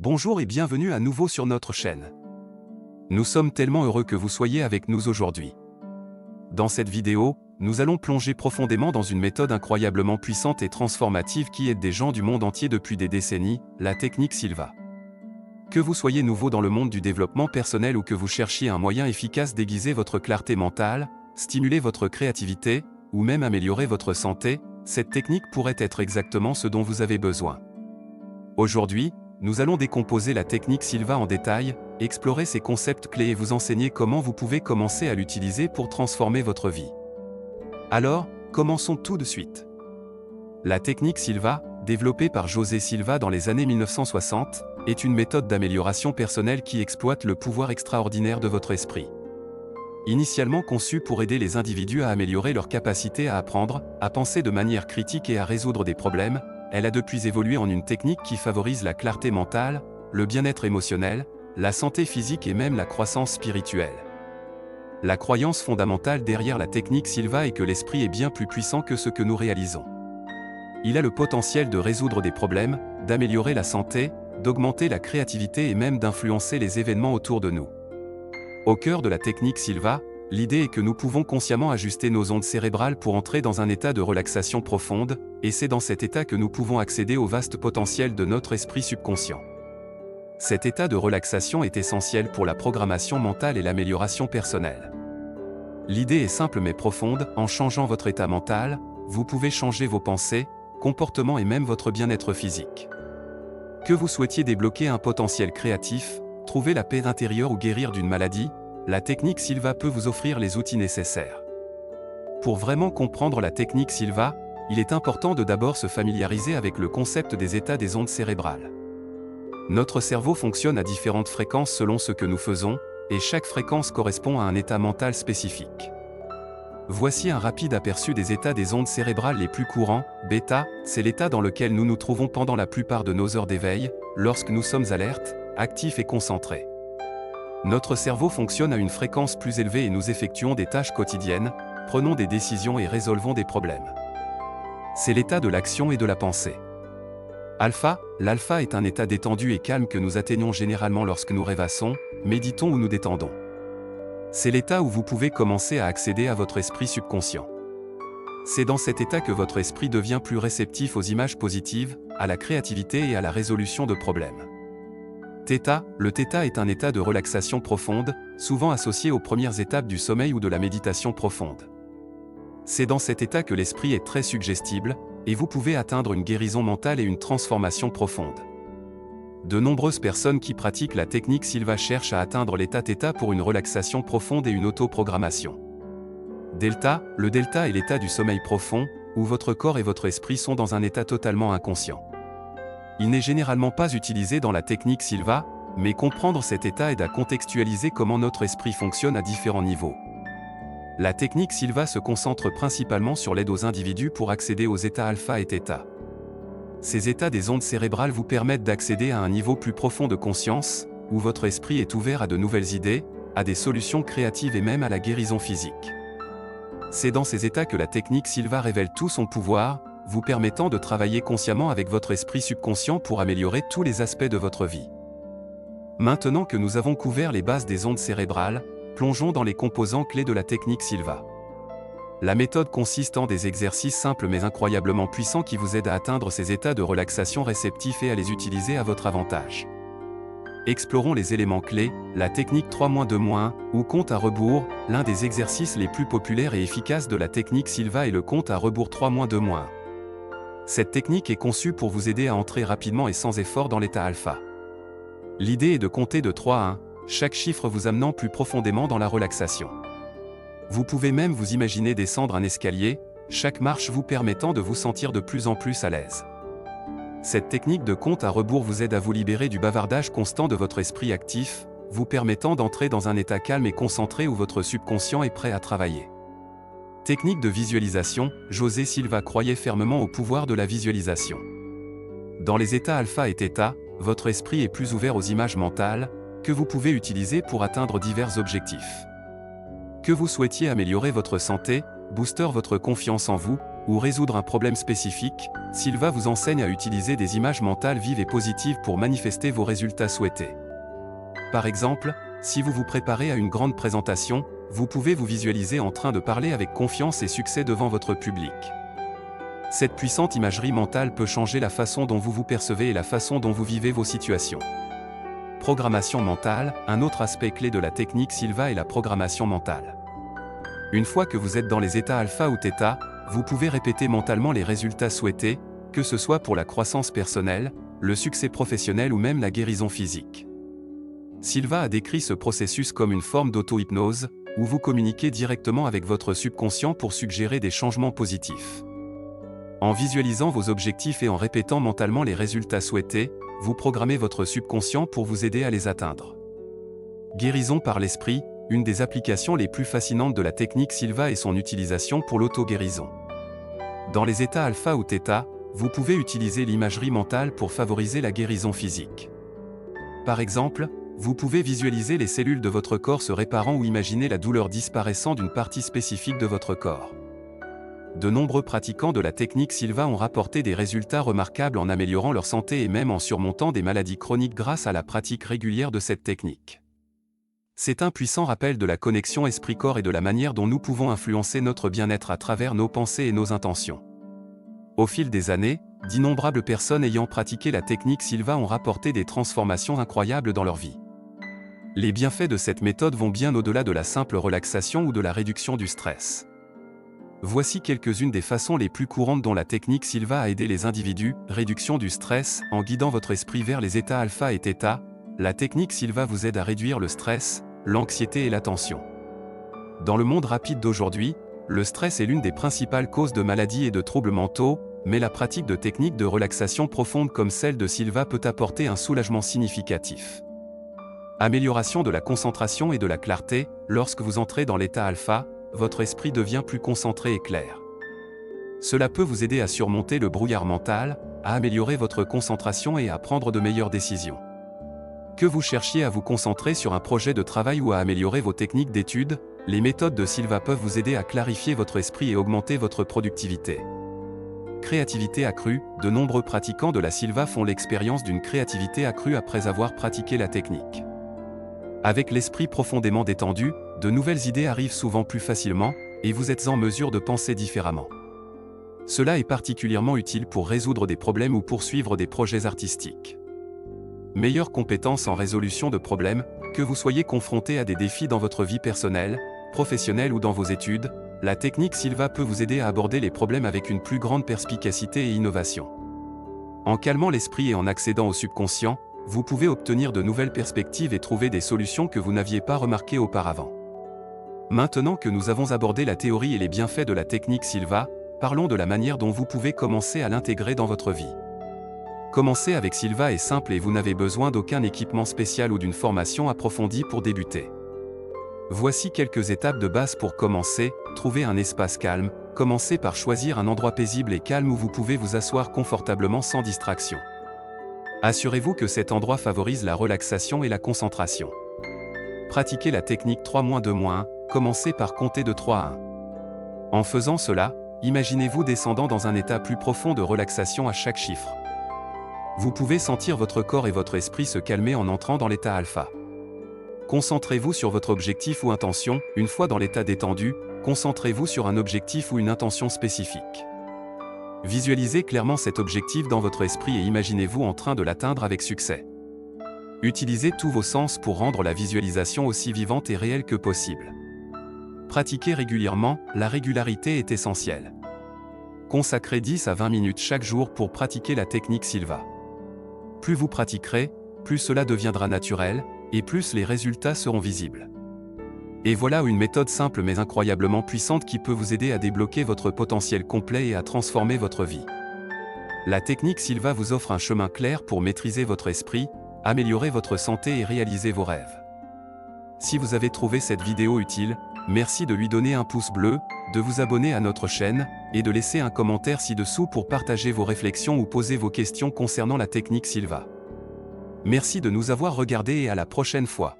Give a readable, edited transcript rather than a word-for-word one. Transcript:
Bonjour et bienvenue à nouveau sur notre chaîne. Nous sommes tellement heureux que vous soyez avec nous aujourd'hui. Dans cette vidéo, nous allons plonger profondément dans une méthode incroyablement puissante et transformative qui aide des gens du monde entier depuis des décennies, la technique Silva. Que vous soyez nouveau dans le monde du développement personnel ou que vous cherchiez un moyen efficace d'aiguiser votre clarté mentale, stimuler votre créativité, ou même améliorer votre santé, cette technique pourrait être exactement ce dont vous avez besoin. Aujourd'hui, nous allons décomposer la technique Silva en détail, explorer ses concepts clés et vous enseigner comment vous pouvez commencer à l'utiliser pour transformer votre vie. Alors, commençons tout de suite. La technique Silva, développée par José Silva dans les années 1960, est une méthode d'amélioration personnelle qui exploite le pouvoir extraordinaire de votre esprit. Initialement conçue pour aider les individus à améliorer leur capacité à apprendre, à penser de manière critique et à résoudre des problèmes, elle a depuis évolué en une technique qui favorise la clarté mentale, le bien-être émotionnel, la santé physique et même la croissance spirituelle. La croyance fondamentale derrière la technique Silva est que l'esprit est bien plus puissant que ce que nous réalisons. Il a le potentiel de résoudre des problèmes, d'améliorer la santé, d'augmenter la créativité et même d'influencer les événements autour de nous. Au cœur de la technique Silva, l'idée est que nous pouvons consciemment ajuster nos ondes cérébrales pour entrer dans un état de relaxation profonde, et c'est dans cet état que nous pouvons accéder au vaste potentiel de notre esprit subconscient. Cet état de relaxation est essentiel pour la programmation mentale et l'amélioration personnelle. L'idée est simple mais profonde, en changeant votre état mental, vous pouvez changer vos pensées, comportements et même votre bien-être physique. Que vous souhaitiez débloquer un potentiel créatif, trouver la paix intérieure ou guérir d'une maladie, la technique Silva peut vous offrir les outils nécessaires. Pour vraiment comprendre la technique Silva, il est important de d'abord se familiariser avec le concept des états des ondes cérébrales. Notre cerveau fonctionne à différentes fréquences selon ce que nous faisons, et chaque fréquence correspond à un état mental spécifique. Voici un rapide aperçu des états des ondes cérébrales les plus courants. Bêta, c'est l'état dans lequel nous nous trouvons pendant la plupart de nos heures d'éveil, lorsque nous sommes alertes, actifs et concentrés. Notre cerveau fonctionne à une fréquence plus élevée et nous effectuons des tâches quotidiennes, prenons des décisions et résolvons des problèmes. C'est l'état de l'action et de la pensée. Alpha, l'alpha est un état détendu et calme que nous atteignons généralement lorsque nous rêvassons, méditons ou nous détendons. C'est l'état où vous pouvez commencer à accéder à votre esprit subconscient. C'est dans cet état que votre esprit devient plus réceptif aux images positives, à la créativité et à la résolution de problèmes. Theta, le theta est un état de relaxation profonde, souvent associé aux premières étapes du sommeil ou de la méditation profonde. C'est dans cet état que l'esprit est très suggestible, et vous pouvez atteindre une guérison mentale et une transformation profonde. De nombreuses personnes qui pratiquent la technique Silva cherchent à atteindre l'état theta pour une relaxation profonde et une autoprogrammation. Delta, le delta est l'état du sommeil profond, où votre corps et votre esprit sont dans un état totalement inconscient. Il n'est généralement pas utilisé dans la technique Silva, mais comprendre cet état aide à contextualiser comment notre esprit fonctionne à différents niveaux. La technique Silva se concentre principalement sur l'aide aux individus pour accéder aux états alpha et theta. Ces états des ondes cérébrales vous permettent d'accéder à un niveau plus profond de conscience, où votre esprit est ouvert à de nouvelles idées, à des solutions créatives et même à la guérison physique. C'est dans ces états que la technique Silva révèle tout son pouvoir, vous permettant de travailler consciemment avec votre esprit subconscient pour améliorer tous les aspects de votre vie. Maintenant que nous avons couvert les bases des ondes cérébrales, plongeons dans les composants clés de la technique Silva. La méthode consiste en des exercices simples mais incroyablement puissants qui vous aident à atteindre ces états de relaxation réceptifs et à les utiliser à votre avantage. Explorons les éléments clés, la technique 3-2-1, ou compte à rebours, l'un des exercices les plus populaires et efficaces de la technique Silva est le compte à rebours 3-2-1. Cette technique est conçue pour vous aider à entrer rapidement et sans effort dans l'état alpha. L'idée est de compter de 3 à 1, chaque chiffre vous amenant plus profondément dans la relaxation. Vous pouvez même vous imaginer descendre un escalier, chaque marche vous permettant de vous sentir de plus en plus à l'aise. Cette technique de compte à rebours vous aide à vous libérer du bavardage constant de votre esprit actif, vous permettant d'entrer dans un état calme et concentré où votre subconscient est prêt à travailler. Technique de visualisation, José Silva croyait fermement au pouvoir de la visualisation. Dans les états alpha et theta, votre esprit est plus ouvert aux images mentales, que vous pouvez utiliser pour atteindre divers objectifs. Que vous souhaitiez améliorer votre santé, booster votre confiance en vous, ou résoudre un problème spécifique, Silva vous enseigne à utiliser des images mentales vives et positives pour manifester vos résultats souhaités. Par exemple, si vous vous préparez à une grande présentation, vous pouvez vous visualiser en train de parler avec confiance et succès devant votre public. Cette puissante imagerie mentale peut changer la façon dont vous vous percevez et la façon dont vous vivez vos situations. Programmation mentale, un autre aspect clé de la technique Silva est la programmation mentale. Une fois que vous êtes dans les états alpha ou θ, vous pouvez répéter mentalement les résultats souhaités, que ce soit pour la croissance personnelle, le succès professionnel ou même la guérison physique. Silva a décrit ce processus comme une forme d'auto-hypnose, où vous communiquez directement avec votre subconscient pour suggérer des changements positifs. En visualisant vos objectifs et en répétant mentalement les résultats souhaités, vous programmez votre subconscient pour vous aider à les atteindre. Guérison par l'esprit, une des applications les plus fascinantes de la technique Silva est son utilisation pour l'auto-guérison. Dans les états alpha ou θ, vous pouvez utiliser l'imagerie mentale pour favoriser la guérison physique. Par exemple, vous pouvez visualiser les cellules de votre corps se réparant ou imaginer la douleur disparaissant d'une partie spécifique de votre corps. De nombreux pratiquants de la technique Silva ont rapporté des résultats remarquables en améliorant leur santé et même en surmontant des maladies chroniques grâce à la pratique régulière de cette technique. C'est un puissant rappel de la connexion esprit-corps et de la manière dont nous pouvons influencer notre bien-être à travers nos pensées et nos intentions. Au fil des années, d'innombrables personnes ayant pratiqué la technique Silva ont rapporté des transformations incroyables dans leur vie. Les bienfaits de cette méthode vont bien au-delà de la simple relaxation ou de la réduction du stress. Voici quelques-unes des façons les plus courantes dont la technique Silva a aidé les individus. Réduction du stress, en guidant votre esprit vers les états alpha et θ, la technique Silva vous aide à réduire le stress, l'anxiété et la tension. Dans le monde rapide d'aujourd'hui, le stress est l'une des principales causes de maladies et de troubles mentaux, mais la pratique de techniques de relaxation profonde comme celle de Silva peut apporter un soulagement significatif. Amélioration de la concentration et de la clarté, lorsque vous entrez dans l'état alpha, votre esprit devient plus concentré et clair. Cela peut vous aider à surmonter le brouillard mental, à améliorer votre concentration et à prendre de meilleures décisions. Que vous cherchiez à vous concentrer sur un projet de travail ou à améliorer vos techniques d'études, les méthodes de Silva peuvent vous aider à clarifier votre esprit et augmenter votre productivité. Créativité accrue, de nombreux pratiquants de la Silva font l'expérience d'une créativité accrue après avoir pratiqué la technique. Avec l'esprit profondément détendu, de nouvelles idées arrivent souvent plus facilement, et vous êtes en mesure de penser différemment. Cela est particulièrement utile pour résoudre des problèmes ou poursuivre des projets artistiques. Meilleure compétence en résolution de problèmes, que vous soyez confronté à des défis dans votre vie personnelle, professionnelle ou dans vos études, la technique Silva peut vous aider à aborder les problèmes avec une plus grande perspicacité et innovation. En calmant l'esprit et en accédant au subconscient, vous pouvez obtenir de nouvelles perspectives et trouver des solutions que vous n'aviez pas remarquées auparavant. Maintenant que nous avons abordé la théorie et les bienfaits de la technique Silva, parlons de la manière dont vous pouvez commencer à l'intégrer dans votre vie. Commencer avec Silva est simple et vous n'avez besoin d'aucun équipement spécial ou d'une formation approfondie pour débuter. Voici quelques étapes de base pour commencer. Trouvez un espace calme, commencez par choisir un endroit paisible et calme où vous pouvez vous asseoir confortablement sans distraction. Assurez-vous que cet endroit favorise la relaxation et la concentration. Pratiquez la technique 3-2-1, commencez par compter de 3 à 1. En faisant cela, imaginez-vous descendant dans un état plus profond de relaxation à chaque chiffre. Vous pouvez sentir votre corps et votre esprit se calmer en entrant dans l'état alpha. Concentrez-vous sur votre objectif ou intention. Une fois dans l'état détendu, concentrez-vous sur un objectif ou une intention spécifique. Visualisez clairement cet objectif dans votre esprit et imaginez-vous en train de l'atteindre avec succès. Utilisez tous vos sens pour rendre la visualisation aussi vivante et réelle que possible. Pratiquez régulièrement, la régularité est essentielle. Consacrez 10 à 20 minutes chaque jour pour pratiquer la technique Silva. Plus vous pratiquerez, plus cela deviendra naturel, et plus les résultats seront visibles. Et voilà une méthode simple mais incroyablement puissante qui peut vous aider à débloquer votre potentiel complet et à transformer votre vie. La technique Silva vous offre un chemin clair pour maîtriser votre esprit, améliorer votre santé et réaliser vos rêves. Si vous avez trouvé cette vidéo utile, merci de lui donner un pouce bleu, de vous abonner à notre chaîne, et de laisser un commentaire ci-dessous pour partager vos réflexions ou poser vos questions concernant la technique Silva. Merci de nous avoir regardés et à la prochaine fois.